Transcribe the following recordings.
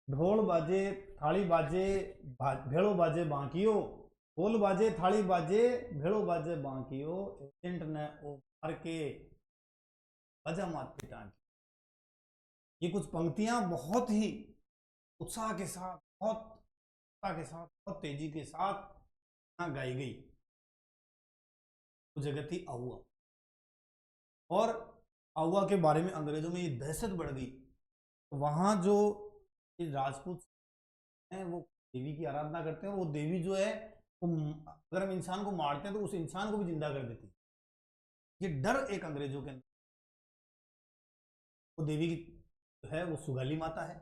ढोल बाजे थाली बाजे भेड़ो बाजे बांकियो, ढोल बाजे थाली बाजे भेड़ो बाजे बांकियो, एजेंट ने ओ मार के बजा मात पिटान। ये कुछ पंक्तियां बहुत ही उत्साह के साथ, बहुत उत्साह के साथ, बहुत तेजी के साथ यहाँ गाई गई। वो जगह थी आहुआ, और आहुआ के बारे में अंग्रेजों में ये दहशत बढ़ गई। तो वहां जो राजपूत हैं वो देवी की आराधना करते हैं, और वो देवी जो है वो अगर हम इंसान को मारते हैं तो उस इंसान को भी जिंदा कर देती है। ये डर एक अंग्रेजों के अंदर। वो देवी की जो है वो सुगाली माता है।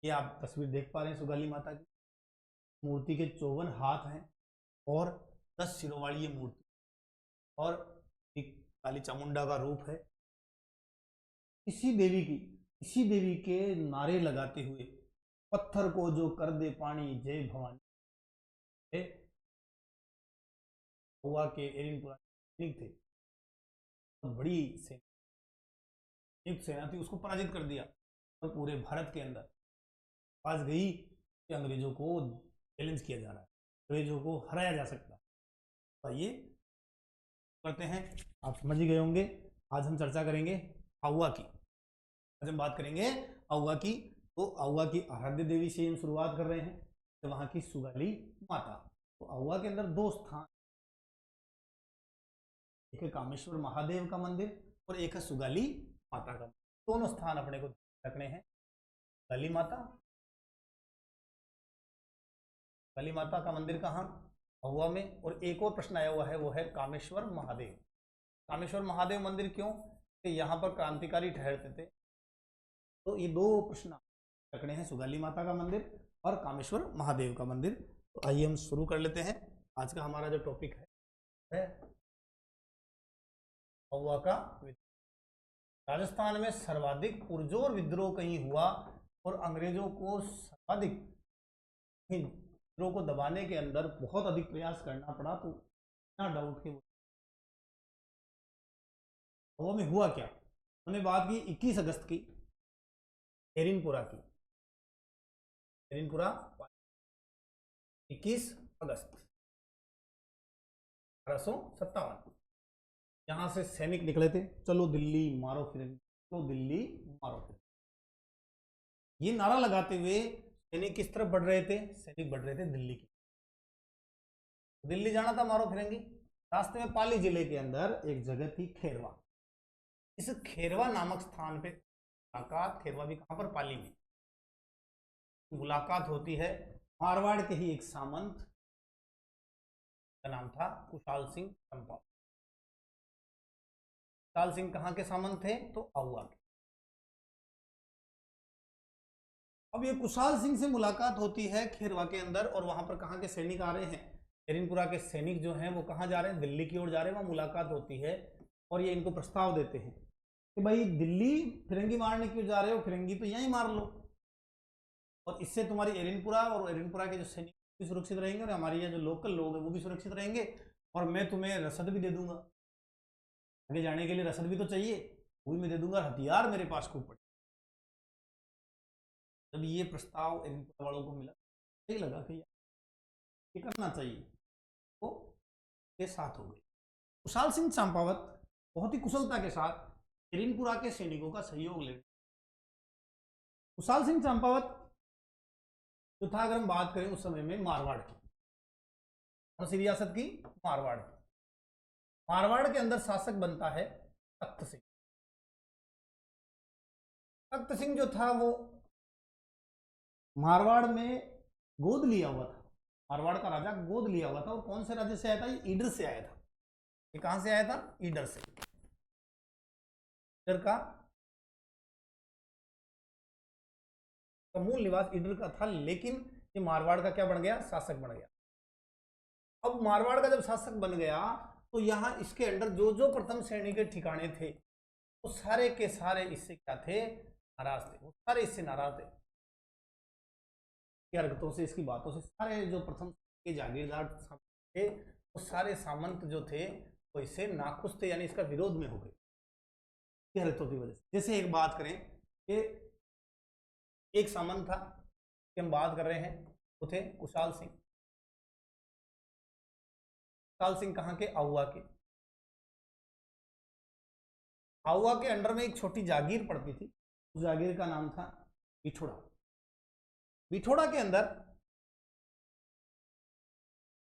ये आप तस्वीर देख पा रहे हैं सुगाली माता की। मूर्ति के 54 हाथ हैं और 10 सिरों वाली ये मूर्ति, और एक काली चामुंडा का रूप है। इसी देवी के नारे लगाते हुए, पत्थर को जो कर दे पानी जय भवानी, हुआ के एरिन सैनिक थे, तो बड़ी सेना थी, उसको पराजित कर दिया। और पूरे भारत के अंदर आवाज गई कि अंग्रेजों को चैलेंज किया जा रहा है, अंग्रेजों को हराया जा सकता है। तो ये करते हैं, आप समझ ही गए होंगे। आज हम चर्चा करेंगे आहुआ की। आज हम बात करेंगे आहुआ की। तो आहुआ की आराध्य देवी से हम शुरुआत कर रहे हैं, तो वहां की सुगाली माता। तो आहुआ के अंदर 2 स्थान, एक है कामेश्वर महादेव का मंदिर और एक है सुगाली माता का। दोनों स्थान अपने को रखने हैं। काली माता, काली माता का मंदिर कहाँ? आहुआ में। और एक और प्रश्न आया हुआ है, वो है कामेश्वर महादेव। कामेश्वर महादेव मंदिर क्यों? कि यहाँ पर क्रांतिकारी ठहरते थे। तो ये 2 प्रश्न रखने हैं, सुगाली माता का मंदिर और कामेश्वर महादेव का मंदिर। तो आइए हम शुरू कर लेते हैं। आज का हमारा जो टॉपिक है आहुआ का विद्रोह। राजस्थान में सर्वाधिक पुरजोर विद्रोह कहीं हुआ और अंग्रेजों को सर्वाधिक विद्रोह को दबाने के अंदर बहुत अधिक प्रयास करना पड़ा। तो बिना डाउट के आहुआ में हुआ क्या? हमने बात की 21 अगस्त की, एरिनपुरा की। एरिनपुरा 21 अगस्त 1857। यहां से सैनिक निकले थे, चलो दिल्ली मारो फिरेंगी, चलो दिल्ली मारो फिरेंगी। ये नारा लगाते हुए सैनिक किस तरफ बढ़ रहे थे? सैनिक बढ़ रहे थे दिल्ली की। दिल्ली जाना था मारो फिरेंगी। रास्ते में पाली जिले के अंदर एक जगह थी खेरवा। इस खेरवा नामक स्थान पे मुलाकात, खेरवा भी कहां पर? पाली में। मुलाकात होती है मारवाड़ के ही एक सामंत का नाम था कुशाल सिंह चंपा। कुशाल सिंह कहां के सामंत थे? तो आहुआ के। अब ये कुशाल सिंह से मुलाकात होती है खेरवा के अंदर, और वहां पर कहां के सैनिक आ रहे हैं? एरिनपुरा के सैनिक जो हैं वो कहां जा रहे हैं? दिल्ली की ओर जा रहे हैं। वहां मुलाकात होती है और ये इनको प्रस्ताव देते हैं कि भाई दिल्ली फिरंगी मारने क्यों जा रहे हो? फिरंगी तो यहीं मार लो, और इससे तुम्हारी एरिनपुरा और एरिनपुरा के जो सैनिक भी सुरक्षित रहेंगे, और हमारे यहाँ जो लोकल लोग हैं वो भी सुरक्षित रहेंगे, और मैं तुम्हें रसद भी दे दूंगा। आगे जाने के लिए रसद भी तो चाहिए, वो भी मैं दे दूंगा, हथियार मेरे पास खूब पड़े। जब ये प्रस्ताव एरिनपुरा वालों को मिला, सही लगा कि ये करना चाहिए, तो ये साथ हो गए। कुशाल सिंह चंपावत बहुत ही कुशलता के साथ एरिनपुरा के सैनिकों का सहयोग ले। कुशाल सिंह चंपावत जो था, अगर हम बात करें उस समय में मारवाड़ की, कौन सी रियासत की? मारवाड़ की। मारवाड़ के अंदर शासक बनता है तख्त सिंह। तख्त सिंह जो था वो मारवाड़ में गोद लिया हुआ था, मारवाड़ का राजा गोद लिया हुआ था। और कौन से राज्य से आया था? ये ईडर से आया था। ये कहां से आया था? ईडर से। ईडर का मूल निवास ईडर का था, लेकिन ये मारवाड़ का क्या बन गया? शासक बन गया। अब मारवाड़ का जब शासक बन गया तो यहां इसके अंदर जो जो प्रथम श्रेणी के ठिकाने थे वो सारे के सारे इससे क्या थे? नाराज थे। वो सारे इससे नाराज थे, हरकतों से, इसकी बातों से। सारे जो प्रथम के जागीरदार थे वो सारे सामंत जो थे वो इससे नाखुश थे, यानी इसका विरोध में हो गए हरकतों की वजह से। जैसे एक बात करें कि एक सामंत था कि हम बात कर रहे हैं, वो थे कुशाल सिंह। कुशाल सिंह कहाँ के? आहुआ के। आहुआ के अंडर में एक छोटी जागीर पड़ती थी, उस जागीर का नाम था बिठोड़ा। बिठोड़ा के अंदर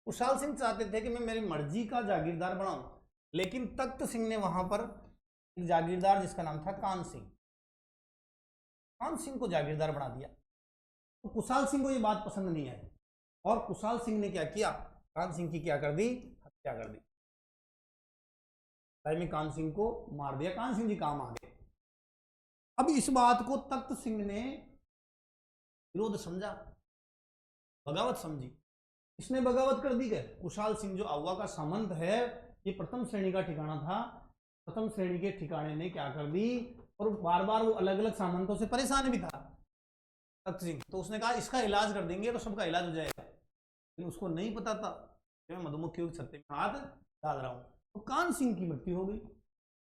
कुशाल सिंह चाहते थे कि मैं मेरी मर्जी का जागीरदार बनाऊं, लेकिन तख्त सिंह ने वहां पर एक जागीरदार जिसका नाम था कान सिंह, कान सिंह को जागीरदार बना दिया। तो कुशाल सिंह को ये बात पसंद नहीं आई और कुशाल सिंह ने क्या किया? कान सिंह की क्या कर दी? हत्या कर दी। में कान सिंह को मार दिया, कान सिंह जी काम आ गए। अब इस बात को तख्त सिंह ने विरोध समझा, बगावत समझी। इसने बगावत कर दी है। कुशाल सिंह जो आहुआ का सामंत है, ये प्रथम श्रेणी का ठिकाना था, प्रथम श्रेणी के ठिकाने ने क्या कर दी, और बार बार वो अलग अलग सामंतों से परेशान भी था तख्त सिंह, तो उसने कहा इसका इलाज कर देंगे तो सबका इलाज हो जाएगा। लेकिन उसको नहीं पता था कि मैं मधुमक्खियों के छत्ते में हाथ डाल रहा हूं। तो कान सिंह की मृत्यु हो गई।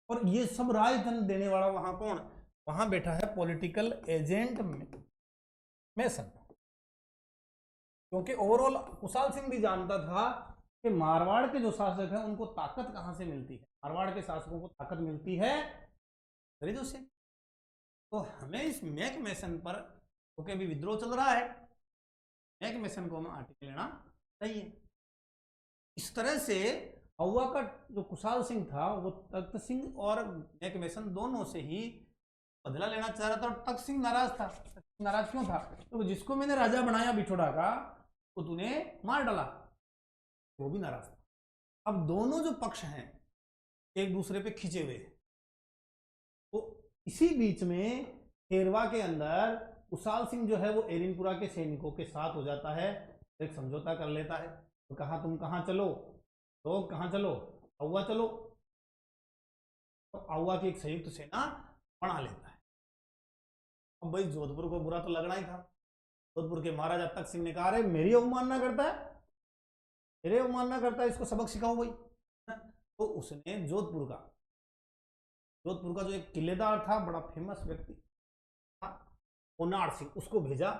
और ये सब राय धन देने वाला वहां कौन? वहां बैठा है पॉलिटिकल एजेंट मेसन। क्योंकि ओवरऑल कुशाल सिंह भी जानता था कि मारवाड़ के जो शासक हैं उनको ताकत कहां से मिलती है। मारवाड़ के शासकों को ताकत मिलती है अंग्रेजों से। तो हमें इस मैक मेसन पर, क्योंकि अभी विद्रोह चल रहा है, मैक मेसन को हमें आर्टिकल लेना चाहिए। इस तरह से आहुआ का जो कुशाल सिंह था वो तख्त सिंह और मैक मेसन दोनों से ही बदला लेना चाह रहा था। और तख्त सिंह नाराज था। नाराज क्यों था? तो जिसको मैंने राजा बनाया बिठोड़ा का, वो तूने मार डाला, वो भी नाराज था। अब दोनों जो पक्ष हैं एक दूसरे पे खिंचे हुए। तो इसी बीच में खेरवा के अंदर कुशाल सिंह जो है वो एरिनपुरा के सैनिकों के साथ हो जाता है, एक समझौता कर लेता है। तो कहा तुम कहां चलो? तो कहां चलो? आहुआ चलो। तो आहुआ की एक संयुक्त सेना बना लेता है। अब भाई जोधपुर को बुरा तो लगना ही था। जोधपुर के महाराजा तख्त सिंह ने कहा अरे मेरी अवमानना करता है, मेरे अवमानना करता है, इसको सबक सिखाओ भाई। तो उसने जोधपुर का जो एक किलेदार था, बड़ा फेमस व्यक्ति था, ओनार सिंह, उसको भेजा।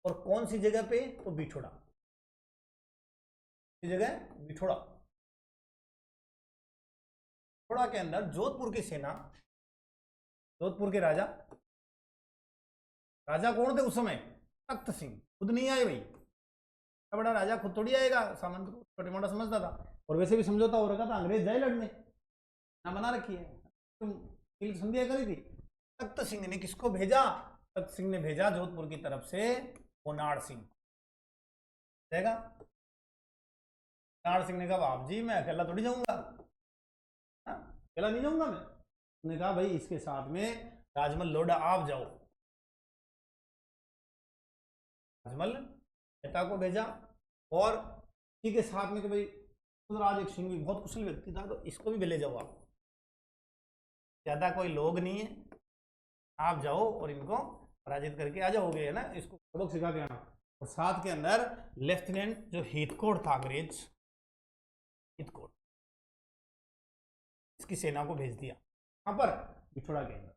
और कौन सी जगह पे? तो बिठोड़ा की जगह, बिठोड़ा के अंदर जोधपुर की सेना, जोधपुर के राजा कौन थे उस समय? तख्त सिंह। खुद नहीं आए भाई, बड़ा राजा खुद थोड़ी आएगा, सामंत को छोटे मोटा समझता था। और वैसे भी समझौता हो रखा था, अंग्रेज जाए लड़ने ना बना रखी है, तुम संधिया करी थी। तख्त सिंह ने किसको भेजा? तख्त सिंह ने भेजा जोधपुर की तरफ से ओनार सिंह। देगा ओनार सिंह ने कहा बाप जी मैं अकेला थोड़ी जाऊंगा, अकेला नहीं जाऊंगा मैं। उन्होंने कहा भाई इसके साथ में राजमल लोढ़ा आप जाओ। राजमल नेता को भेजा और इसी के साथ में कि भाई राज एक सिंह भी बहुत कुशल व्यक्ति था, तो इसको भी ले जाओ आप, ज्यादा कोई लोग नहीं है, आप जाओ और इनको पराजित करके आ जाओगे, है ना, इसको सबक सिखा के आना। और साथ के अंदर लेफ्टिनेंट जो हीथकोट था, अंग्रेज हीथकोट, इसकी सेना को भेज दिया कहां पर? बिठोड़ा के अंदर।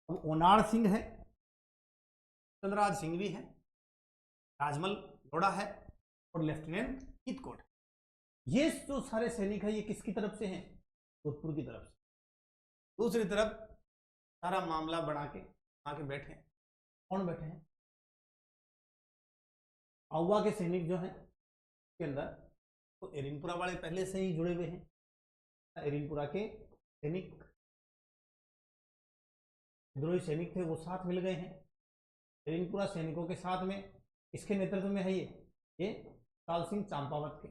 अब ओनार सिंह है, चंद्रराज सिंह भी है, राजमल लोढ़ा है और लेफ्टिनेंट हीथकोट। ये जो सारे सैनिक है ये किसकी तरफ से हैं? जोधपुर की तरफ से। दूसरी तरफ सारा मामला बना के आके बैठे, कौन बैठे हैं? आहुआ के सैनिक जो हैं के अंदर तो एरिनपुरा वाले पहले से ही जुड़े हुए हैं। एरिनपुरा के सैनिक, विद्रोही सैनिक थे, वो साथ मिल गए हैं। एरिनपुरा सैनिकों के साथ में इसके नेतृत्व में है ये कुशाल सिंह चंपावत के।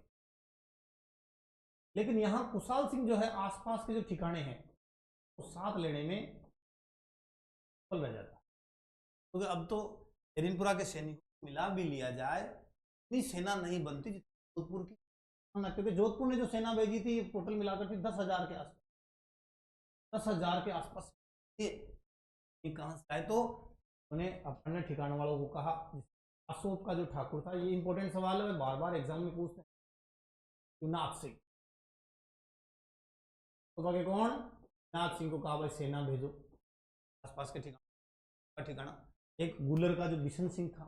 लेकिन यहां कुशाल सिंह जो है आसपास के जो ठिकाने हैं तो साथ लेने में सफल रह जाता है। क्योंकि अब तो एरिनपुरा के सैनिकों को मिला भी लिया जाए, इतनी सेना नहीं बनती जोधपुर की, क्योंकि जोधपुर ने जो सेना भेजी थी टोटल मिलाकर थी 10,000 के आसपास, 10,000 के आसपास। ये कहां से आए? तो उन्हें अपने ठिकाने वालों को कहा। अशोक का जो ठाकुर था, ये इंपॉर्टेंट सवाल है, बार बार एग्जाम में पूछते हैं। नाथ सिंह तो कहे कौन? नाथ सिंह को कहा भाई सेना भेजो आसपास के ठिकाना। एक गुलर का जो बिशन सिंह था,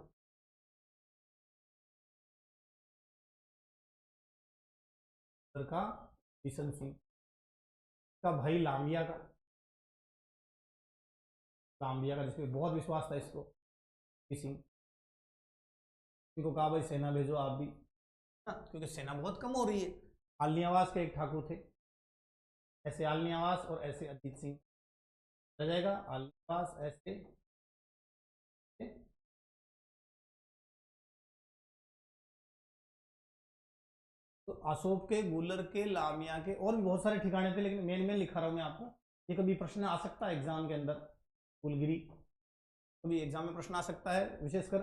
गुलर का बिशन सिंह का भाई लांबिया का जिसपे बहुत विश्वास था इसको, सिंह, इनको कहा भाई सेना भेजो आप भी, क्योंकि सेना बहुत कम हो रही है। आलनियावास के एक ठाकुर थे, ऐसे आलनियावास और ऐसे अजीत सिंह, आ जाएगा आलनियावास ऐसे, तो अशोक के, गुलर के, लामिया के, और भी बहुत सारे ठिकाने थे, लेकिन मेन मेन लिखा रहा हूं मैं आपको। ये कभी प्रश्न आ सकता है एग्जाम के अंदर, कुलगिरी कभी एग्जाम में प्रश्न आ सकता है। विशेषकर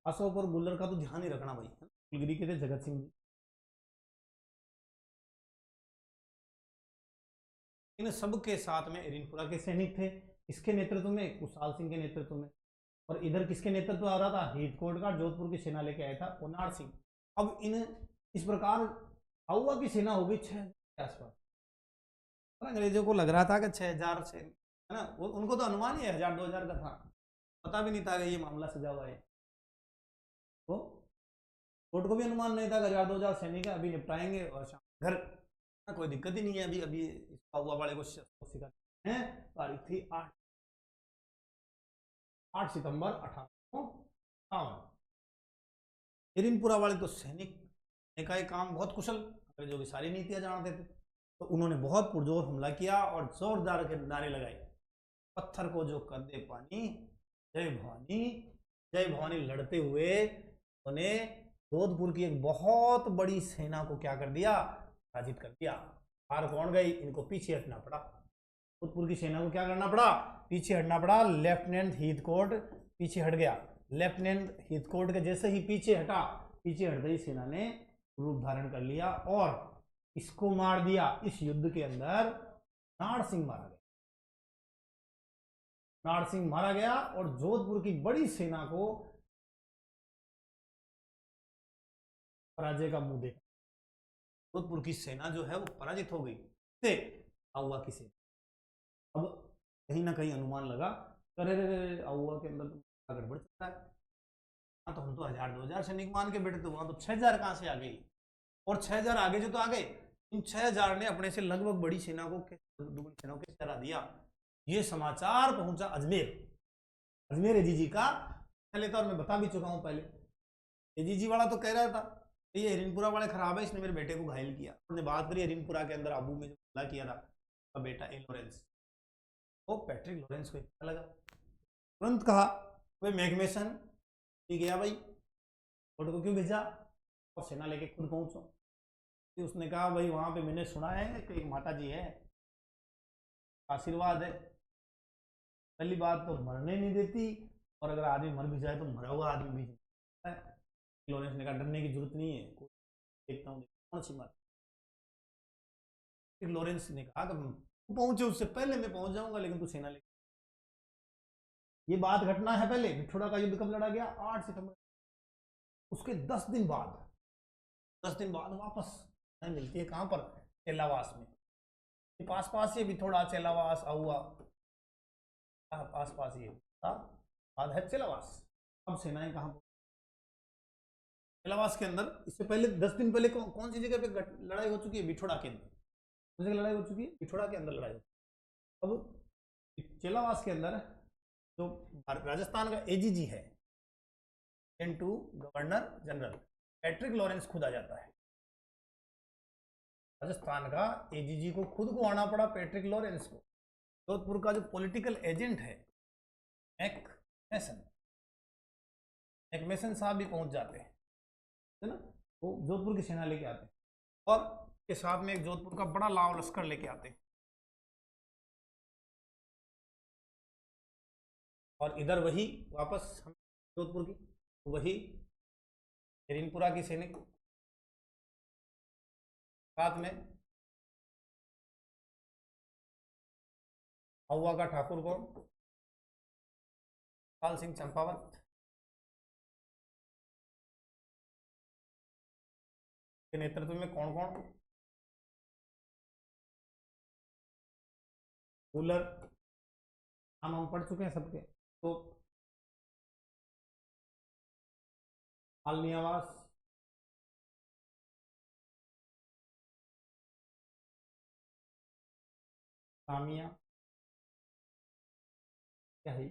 अशोक और गुलर का तो ध्यान ही रखना भाई। कुलगिरी के थे जगत सिंह जी। इन सब के साथ में इरिनपुरा के सैनिक थे, इसके नेतृत्व में कुशाल सिंह के नेतृत्व में, और इधर किसके नेतृत्व आ रहा था, हीथकोट का, जोधपुर की सेना लेके आया था ओनार सिंह। अब इन इस प्रकार आउवा की सेना हो गई 6 के आसपास। अंग्रेजों को लग रहा था कि 6,000 से, है ना, उनको तो अनुमान ही 1,000-2,000 का था, पता भी नहीं था कि ये मामला सजा हुआ है। तो कोर्ट को भी अनुमान नहीं था कि 1,000-2,000 सैनिक है, अभी निपटाएंगे और शाम घर, कोई दिक्कत ही नहीं है। अभी अभी आउवा वाले को सिखाते हैं। तारीख थी 8 सितंबर 1858। इरिनपुरा वाले तो सैनिक ने का काम बहुत कुशल, अंग्रेजों की सारी नीतियां जानते थे, तो उन्होंने बहुत पुरजोर हमला किया और जोरदार के नारे लगाए, पत्थर को जो कर दे पानी, जय भवानी, जय भवानी लड़ते हुए उन्होंने जोधपुर की एक बहुत बड़ी सेना को क्या कर दिया, पराजित कर दिया। हार कौन गई, इनको पीछे हटना पड़ा, जोधपुर की सेना को क्या करना पड़ा, पीछे हटना पड़ा। लेफ्टिनेंट हीथकोट पीछे हट गया, लेफ्टिनेंट हीथकोट के जैसे ही पीछे हटा, पीछे हट गई सेना ने रूप धारण कर लिया और इसको मार दिया। इस युद्ध के अंदर नाड़ सिंह मारा गया, नाड़ सिंह मारा गया और जोधपुर की बड़ी सेना को पराजय का मुंह देखा। जोधपुर की सेना जो है वो पराजित हो गई से आउवा की सेना। अब कहीं ना कहीं अनुमान लगा, अरे आउवा के अंदर तो गड़बड़ चल रहा है, हाँ तो हम तो 1,000-2,000 सैनिक मान के बैठे थे, वहां तो 6,000 कहां से आ गई, और 6,000 आगे जो तो आ गए, इन 6,000 ने अपने से लगभग बड़ी सेना को, दुगनी सेना को हरा दिया। ये समाचार पहुंचा अजमेर, अजमेर एजीजी का। पहले तो और मैं बता भी चुका हूं पहले, एजीजी वाला तो कह रहा था ये हिरिनपुरा वाले खराब है, इसने मेरे बेटे को घायल किया। उन्होंने बात करी हिरिनपुरा के अंदर आबू में जो हमला किया था, उसका बेटा ए लॉरेंस, वो पैट्रिक लॉरेंस को पता लगा, तुरंत कहा भाई मैकमेसन गया भाई, फोटो को क्यों भेजा, और सेना लेके खुद पहुंचो। उसने कहा भाई वहां पे मैंने सुना है कि एक माता जी है, आशीर्वाद है, पहली बात तो मरने नहीं देती, और अगर आदमी मर भी जाए तो मरा हुआ आदमी भी है। लॉरेंस ने कहा डरने की जरूरत नहीं है, देखता हूँ कौन सी बात। फिर लॉरेंस ने कहा कि तू पहुंचे उससे पहले मैं पहुंच जाऊंगा, लेकिन तू सेना लेके, ये बात घटना है पहले मिठोड़ा का युद्ध कब लड़ा गया, 8 सितंबर। उसके 10 दिन बाद, 10 दिन बाद वापस मिलती है कहां पर, चेलावास में, पास पास ही बिथोड़ा चेलावास आउआ, पास पास ही बाद है चेलावास। अब सेनाएं कहां, चेलावास के अंदर, इससे पहले 10 दिन पहले कौन सी जगह पे लड़ाई हो चुकी है, बिठोड़ा के अंदर, कौन सी लड़ाई हो चुकी है, बिठोड़ा के अंदर लड़ाई। अब चेलावास के अंदर जो राजस्थान का एजीजी है, to governor general Patrick Lawrence खुद आ जाता है। राजस्थान का एजीजी को खुद को आना पड़ा, पैट्रिक लॉरेंस को। जोधपुर का जो पॉलिटिकल एजेंट है मैकमेसन साहब भी पहुंच जाते हैं, है ना, वो जोधपुर की सेना लेके आते हैं, और के साथ में एक जोधपुर का बड़ा लाव लश्कर लेके आते हैं, और इधर वही वापस हम जोधपुर की वही हिरिनपुरा की सैनिक, साथ में आउवा का ठाकुर को पाल सिंह चंपावत के नेतृत्व में कौन कौन, गुलर, नाम हम पढ़ चुके हैं सबके, तो पालनियावास, लामिया, क्या है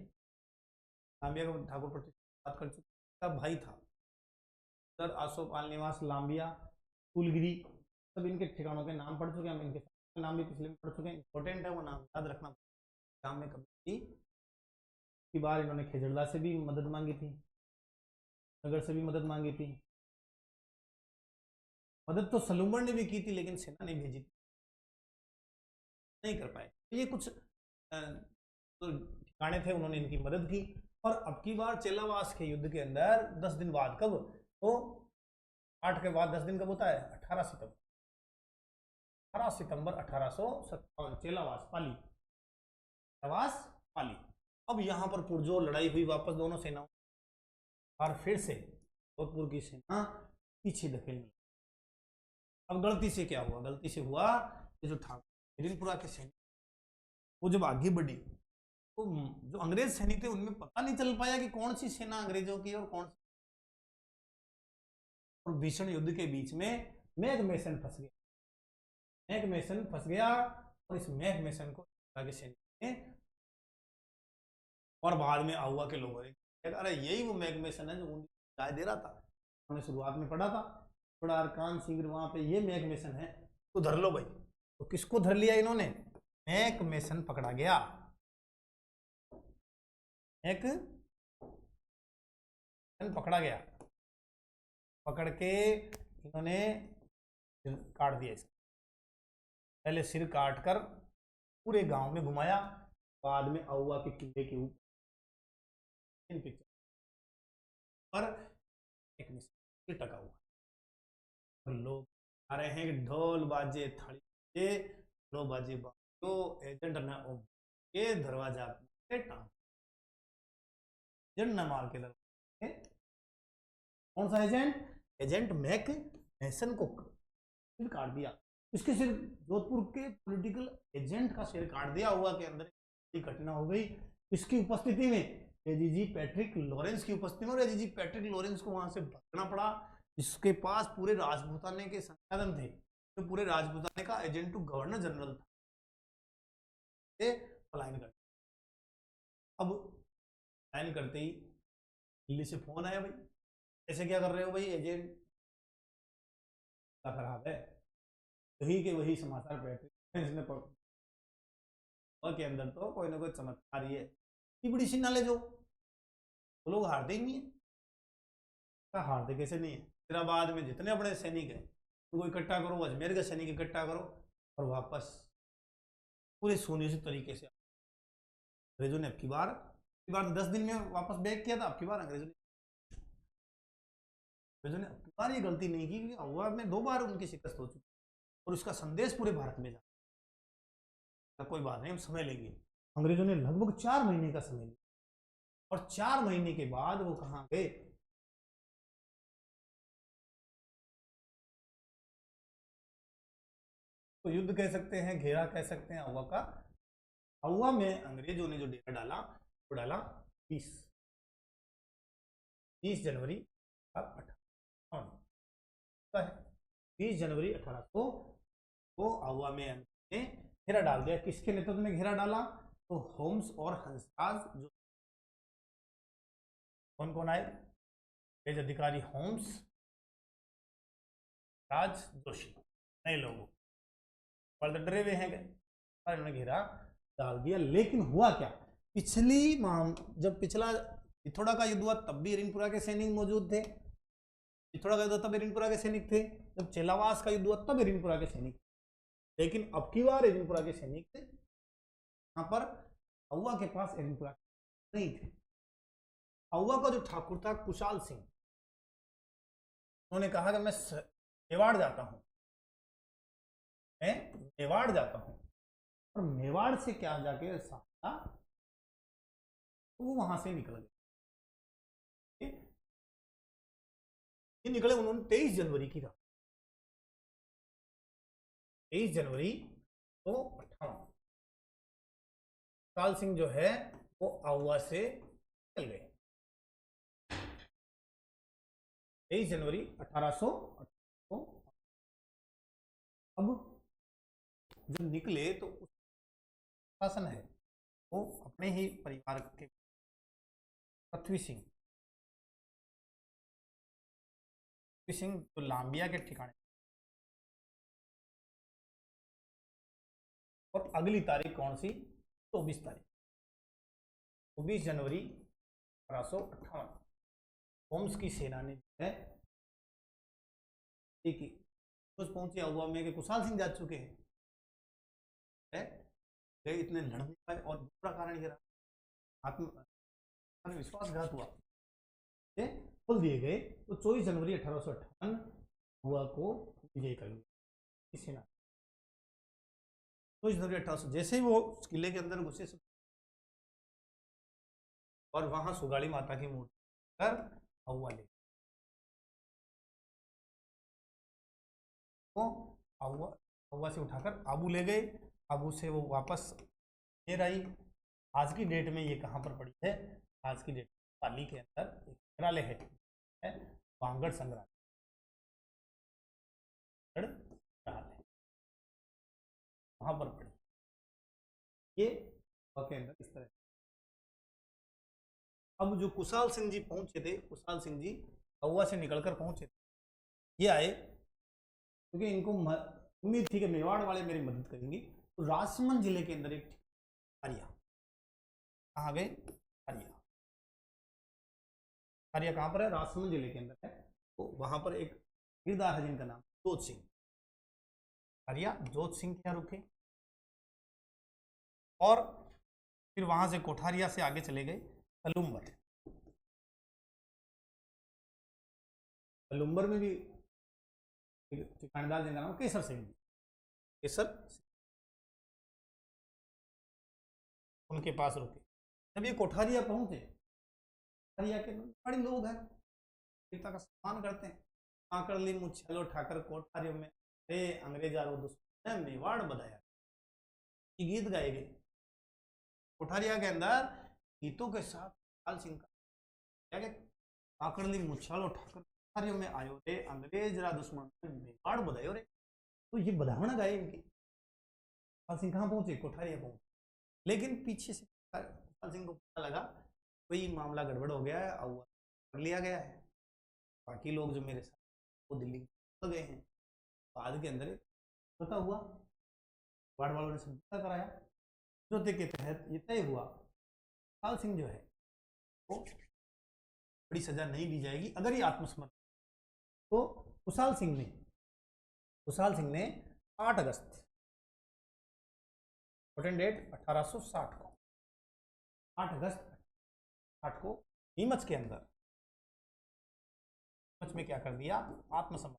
लामिया का ठाकुर प्रति बात कर चुके, का भाई था सर आसोपाल निवास लांबिया, कुलगिरी, सब इनके ठिकानों के नाम पढ़ चुके हैं हम, इनके नाम भी पिछले में पढ़ चुके हैं, इंपॉर्टेंट है वो नाम याद रखना। काम में कभी की बार इन्होंने खेजड़ला से भी मदद मांगी थी, नगर से भी मदद मांगी थी, मदद तो सलूमर ने भी की थी लेकिन सेना नहीं भेजी थी, नहीं कर पाए। तो ये कुछ तो ठिकाने थे, उन्होंने इनकी मदद की। और अब की बार चेलावास के युद्ध के अंदर 10 दिन बाद, कब तो 8 के बाद 10 दिन कब होता है, 18 सितंबर, 18 सितंबर 1857, चेलावास पाली, चेलावास पाली। अब यहां पर पुरजोर लड़ाई हुई वापस दोनों सेनाओं, और फिर से जोधपुर की सेना पीछे धकेलने। अब गलती से क्या हुआ, गलती से हुआ कि जो ठाकुर हिरिनपुरा के सैनिक वो जब आगे बढ़ी तो जो अंग्रेज सैनिक थे उनमें पता नहीं चल पाया कि कौन सी सेना अंग्रेजों की और कौन सी, और भीषण युद्ध के बीच में मैकमेसन फंस गया, मैकमेसन फंस गया, और इस मैकमेसन को आगे सैनिक ने, और बाद में आहुआ के लोगों ने, अरे यही वो मैकमेसन है जो राय दे रहा था, हमने शुरुआत में पढ़ा था, बड़ा अरकान सिंह वहां पे, ये मैकमेसन है तो धर लो भाई। तो किसको धर लिया इन्होंने, मैकमेसन पकड़ा गया, एक पकड़ा गया, पकड़ के इन्होंने काट दिया इसका, पहले सिर काट कर पूरे गांव में घुमाया, बाद में आहुआ के किले के ऊपर पर एक टका हुआ, और लोग आ रहे हैं कि ढोल बाजे थाली बाजे, ढोल बाजे बाजो, एजेंट न ओ के दरवाजा पे टांग, एजेंट न मार के दरवाजे, कौन सा एजेंट, एजेंट मैक मैसन को सिर काट दिया, इसके सिर, जोधपुर के पॉलिटिकल एजेंट का सिर काट दिया, हुआ के अंदर घटना हो गई इसकी उपस्थिति में, एजीजी पैट्रिक लॉरेंस की उपस्थिति में, और एजीजी पैट्रिक लॉरेंस को वहां से भागना पड़ा, जिसके पास पूरे राजपूताने के संसाधन थे, तो पूरे राजपूताने का एजेंट टू गवर्नर जनरल था, पलायन कर, अब पलायन करते ही दिल्ली से फोन आया, भाई ऐसे क्या कर रहे हो भाई, एजेंट खराब है, वही के वही समाचार पैट्रिक और के अंदर तो कोई ना कोई चमत्कार ही है, बड़ी सी नाले जो वो लोग हारते ही नहीं है, हारते कैसे नहीं है, हैदराबाद में जितने अपने सैनिक हैं उनको इकट्ठा करो, अजमेर के सैनिक इकट्ठा करो, और वापस पूरे सुनिश्चित तरीके से अंग्रेजों ने अब की बार 10 दिन में वापस बैक किया था, अब की बार अंग्रेजों ने अब की बार ये गलती नहीं की, क्योंकि अहुआ में 2 बार उनकी शिकस्त हो चुकी, और उसका संदेश पूरे भारत में जा, कोई बात नहीं हम समय लेंगे। अंग्रेजों ने लगभग 4 महीने का समय लिया, और 4 महीने के बाद वो कहां गए, तो युद्ध कह सकते हैं, घेरा कह सकते हैं अहुआ का। अहुआ में अंग्रेजों ने जो डेरा डाला वो डाला 20 जनवरी 20 जनवरी 1800 को अहुआ में घेरा डाल दिया। किसके नेतृत्व में घेरा डाला, तो होम्स और हंसराज, जो कौन कौन आए, तेज अधिकारी होम्स, राज जोशी, नए लोगों पर डरे हुए हैं, इन्होंने घेरा डाल दिया। लेकिन हुआ क्या, पिछली जब पिछला पिथौरा का युद्ध हुआ तब भी हिरिनपुरा के सैनिक मौजूद थे, पिथौरा का युद्ध तब हिरिनपुरा के सैनिक थे, जब चेलावास का युद्ध हुआ तब हिरिनपुरा के सैनिक, लेकिन अब की बार हिरिनपुरा के सैनिक थे, यहाँ पर अहुआ के पास हिरिनपुरा नहीं थे। अहुआ का जो ठाकुर था कुशाल सिंह, उन्होंने कहा कि मैं मेवाड़ जाता हूं, मैं मेवाड़ जाता हूं, और मेवाड़ से क्या जाके साधा, तो वो वहां से निकल गए, ये निकले उन्होंने 23 जनवरी की रात, 23 जनवरी तो 58, कुशाल सिंह जो है वो अहुआ से निकल गए, 23 जनवरी 1858 को। अब जब निकले तो शासन है वो अपने ही परिवार के पृथ्वी सिंह जो लांबिया के ठिकाने, और अगली तारीख कौन सी, 24 तारीख 24 जनवरी 1858 होम्स की सेना ने जो है कुछ पहुंचे हुआ में कि कुशाल सिंह जा चुके हैं, गए इतने लड़ नहीं पाए, और दूसरा कारण ये रहा आत्मविश्वासघात हुआ, खोल दिए गए। तो 24 जनवरी 1858 हुआ को विजय कर लिया सेना। 24 जनवरी 1800 जैसे ही वो किले के अंदर घुसे और वहां सुगाड़ी माता की मूर्ति कर अहुआ ले वो अहुआ से उठाकर आबू ले गए। आबू से वो वापस देर आई। आज की डेट में ये कहाँ पर पड़ी है, आज की डेट पाली के अंदर एक संग्रहालय है, वांगड़ संग्रहालय, वहां पर पड़ी ये के अंदर इस तरह। अब जो कुशाल सिंह जी पहुंचे थे, कुशाल सिंह जी अहुआ से निकलकर पहुंचे थे, ये आए क्योंकि इनको उम्मीद थी कि मेवाड़ वाले मेरी मदद करेंगे। तो राजसमंद जिले के अंदर एक हरिया, कहाँ गए, हरिया, हरिया कहाँ पर है, राजसमंद जिले के अंदर है। तो वहां पर एक गिरदार है जिनका नाम जोत सिंह, हरिया जोत सिंह के यहाँ रुके, और फिर वहां से कोठारिया से आगे चले गए कलुम्बर। कलुम्बर में भी ठिकानेदार जिनका नाम केसर सिंह जी, केसर उनके पास रुके। जब ये कोठारिया पहुंचे, कोठारिया के बड़े लोग हैं, पिता का सम्मान करते हैं, आकर ली मुछलो ठाकर कोठारियों में अंग्रेजारो दुश्मन मेवाड़ बधाया, ये गीत गाए गए कोठारिया के अंदर। गीतों के साथ कुशाल सिंह का क्या आकड़ली मुछालो ठाकर कोठारियों में आयो रे अंग्रेज रा दुश्मन मेवाड़ बधायो रे। तो ये बधावना गाए इनकी। कुशाल सिंह कहाँ पहुंचे, कोठारिया पहुंचे। लेकिन पीछे से कुशाल सिंह को पता लगा कोई मामला गड़बड़ हो गया है, अहुआ कर लिया गया है, बाकी लोग जो मेरे साथ वो दिल्ली गए हैं। बाद के अंदर पता हुआ, वार्ड वालों ने समझौता कराया, समझौते के तहत ये तय हुआ कुशाल सिंह जो है वो बड़ी सजा नहीं दी जाएगी अगर ये आत्मसमर्पण। तो कुशाल सिंह ने 8 अगस्त डेट 1860 को, 8 अगस्त 8 को नीमच के अंदर, नीमच में क्या कर दिया, आत्मसमर्पण।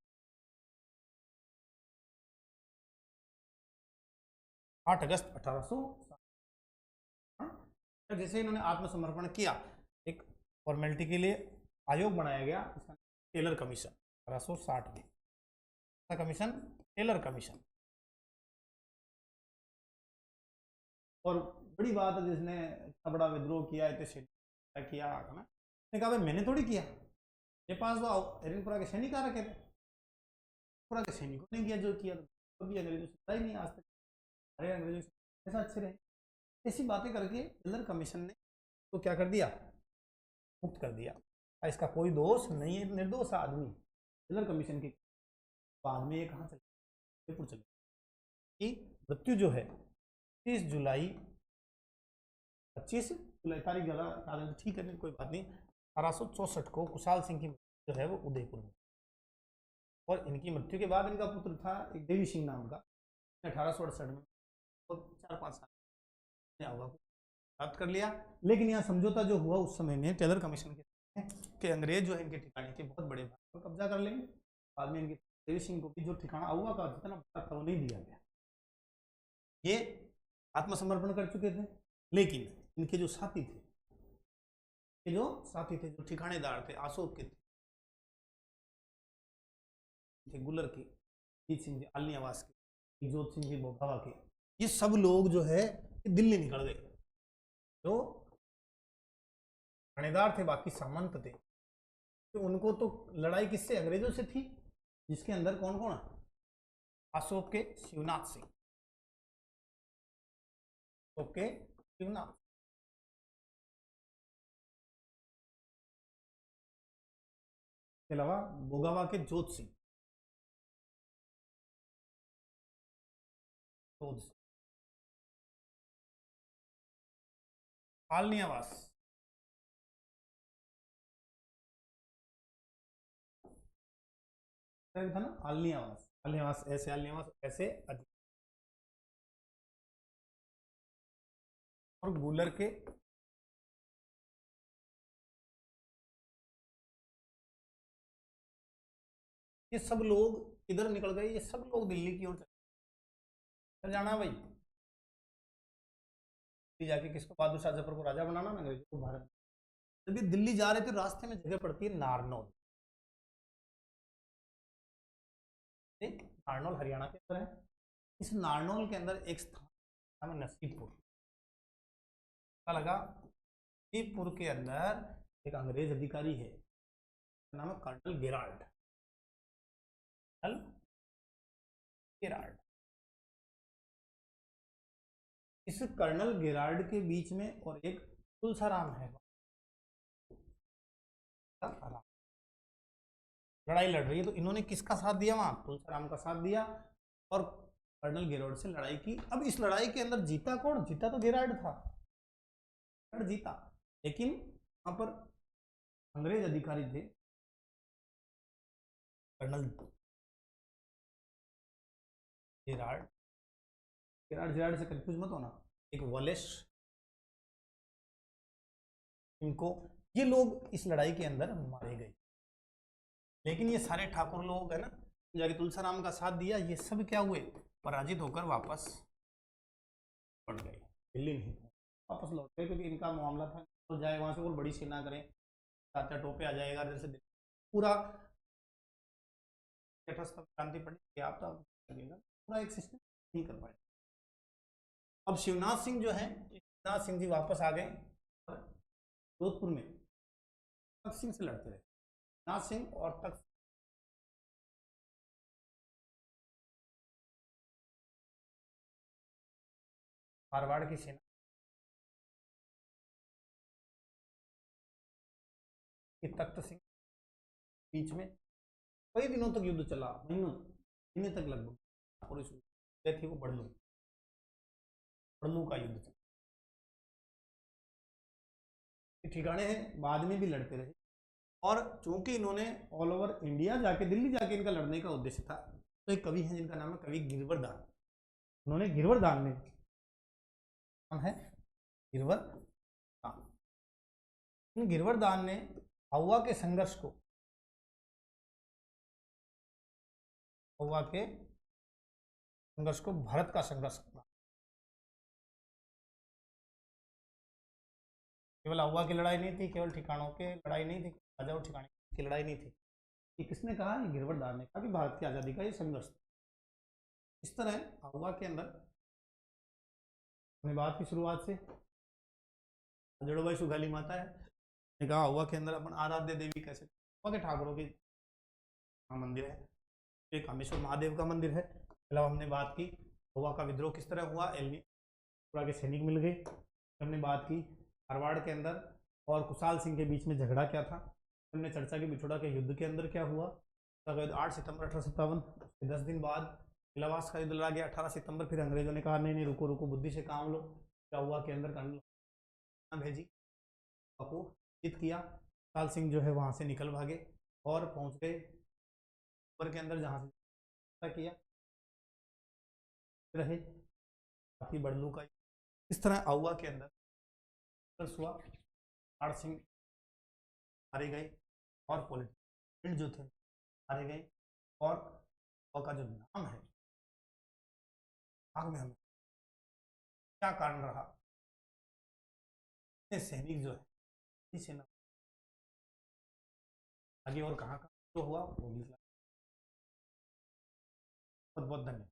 8 अगस्त 1860 जैसे इन्होंने आत्मसमर्पण किया, एक फॉर्मेलिटी के लिए आयोग बनाया गया, इसका टेलर कमीशन 1860 में, कमीशन टेलर कमीशन। और बड़ी बात है जिसने इतना बड़ा विद्रोह किया, इतने किया ना, कहा भाई मैंने थोड़ी किया, मेरे पास तो हरिनपुरा के सैनिक आ रखे थे, पूरा के सैनिकों ने किया जो किया, तो भी अंग्रेजों से पता ही नहीं आज तक, अरे अंग्रेजों से ऐसा अच्छे रहे। ऐसी बातें करके टेलर कमीशन ने तो क्या कर दिया, मुक्त कर दिया, इसका कोई दोष नहीं है, निर्दोष आदमी। टेलर कमीशन के बाद में ये कहाँ चले, जयपुर चले, कि मृत्यु जो है 25 जुलाई तारीख ज़्यादा ठीक है, कोई बात नहीं। 1864 को कुशाल सिंह की मृत्यु जो है वो उदयपुर में, और इनकी मृत्यु के बाद इनका पुत्र था एक देवी सिंह नाम का, 1868 में 4-5 साल को प्राप्त कर लिया। लेकिन यहाँ समझौता जो हुआ उस समय में टेलर कमीशन के अंग्रेज जो है इनके ठिकाने के बहुत बड़े भाग पर कब्जा कर लेंगे। बाद में इनके देवी सिंह को भी जो ठिकाना अहुआ का जितना बड़ा था वो नहीं दिया गया। ये आत्मसमर्पण कर चुके थे, लेकिन इनके जो साथी थे, जो ठिकानेदार थे, अशोक के थे, गुलर के, जीत सिंह जी आलनी आवास के, जोत सिंह जी बोखावा के, ये सब लोग जो है दिल्ली निकल गए। जो थानेदार थे, बाकी सामंत थे, तो उनको तो लड़ाई किससे, अंग्रेजों से थी, जिसके अंदर कौन कौन, अशोक के शिवनाथ सिंह, अशोक के शिवनाथ, के अलावा भोगावा के जोत सिंह, आलनी आवास, था ना, आलनी आवास, आलनी आवास ऐसे, आलनी आवास ऐसे, और गूलर के ये सब लोग इधर निकल गए, ये सब लोग दिल्ली की ओर चल जाना भाई, जाके किसको, बहादुर शाह जफर को राजा बनाना ना, अंग्रेजों को भारत। जब ये दिल्ली जा रहे थे रास्ते में जगह पड़ती है नारनौल, नारनौल हरियाणा के अंदर है। इस नारनौल के अंदर एक स्थान नाम है नसीबपुर, पता लगा नसीबपुर के अंदर एक अंग्रेज अधिकारी है, नाम है कर्नल गेराल्ड, कर्नल गेराल्ड। इस कर्नल गेराल्ड के बीच में और एक तुलसाराम है, लड़ाई लड़ रही है, तो इन्होंने किसका साथ दिया वहां, तुलसाराम का साथ दिया और कर्नल गेराल्ड से लड़ाई की। अब इस लड़ाई के अंदर जीता कौन, जीता तो गेराल्ड था, जीता, लेकिन वहां पर अंग्रेज अधिकारी थे, कर्नल गेराल्ड, गेराल्ड गेराल्ड से कंफ्यूज मत होना, एक वॉलेस, इनको, ये लोग इस लड़ाई के अंदर मारे गए। लेकिन ये सारे ठाकुर लोग है ना, जाके तुलसाराम का साथ दिया, ये सब क्या हुए, पराजित होकर वापस लौट गए, दिल्ली नहीं वापस लौट गए, क्योंकि इनका मामला था तो जाए वहां से और बड़ी सेना करें, चाचा टोपे आ जाएगा जैसे पूरा क्रांति पड़ी, आप तो पूरा एक सिस्टम नहीं कर पाए। अब शिवनाथ सिंह जो है, शिवनाथ सिंह जी वापस आ गए जोधपुर में, तख्त सिंह से लड़ते रहे, शिवनाथ सिंह और तख्त, मारवाड़ की सेना तख्त सिंह बीच में कई दिनों तक युद्ध चला, महीने तक लगभग, और इस थी वो बड़लू, बड़लू का युद्ध चला, ठिकाने हैं, बाद में भी लड़ते रहे। और चूंकि इन्होंने ऑल ओवर इंडिया जाके, दिल्ली जाके इनका लड़ने का उद्देश्य था, तो एक कवि है जिनका नाम है कवि गिरवरदान, उन्होंने गिरवरदान में, नाम है गिरवरदान, इन गिरवरदान ने हवा के संघर्ष को, हवा के संघर्ष को भारत का संघर्ष करना, केवल हवा की लड़ाई नहीं थी, केवल ठिकानों के लड़ाई नहीं थी, राजा और ठिकाने की लड़ाई नहीं थी, ये किसने कहा, ये गिरवरदान ने कहा कि भारत की आज़ादी का ये संघर्ष। इस तरह हवा के अंदर अपनी बात की शुरुआत से जड़ोबाई सुगाली माता है, ने कहा हवा के अंदर अपन आराध्य देवी कैसे, हवा के ठाकुरों की मंदिर है, एक कामेश्वर महादेव का मंदिर है। मतलब हमने बात की हवा का विद्रोह किस तरह हुआ, पूरा के सैनिक मिल गए, हमने बात की मारवाड़ के अंदर और कुशाल सिंह के बीच में झगड़ा क्या था, हमने चर्चा की बिछोड़ा के युद्ध के अंदर क्या हुआ, 8 सितंबर 1857, 10 दिन बाद इलाहाबाद का युद्ध लड़ा गया 18 सितंबर, फिर अंग्रेजों ने कहा नहीं नहीं रुको रुको बुद्धि से काम लो, क्या हुआ के अंदर कर्नल भेजी को जीत किया, कुशाल सिंह जो है वहां से निकल भागे और पहुंच गए के अंदर, जहां से किया रहे काफी बड़लू का, इस तरह आउआ के अंदर हुआ, आर सिंह मारे गए और पॉलिटिशियन जो थे मारे गए, और का जो नाम है आग में हमें क्या कारण रहा, सैनिक जो है सेना आगे और कहाँ का जो हुआ वो भी, बहुत बहुत धन्यवाद।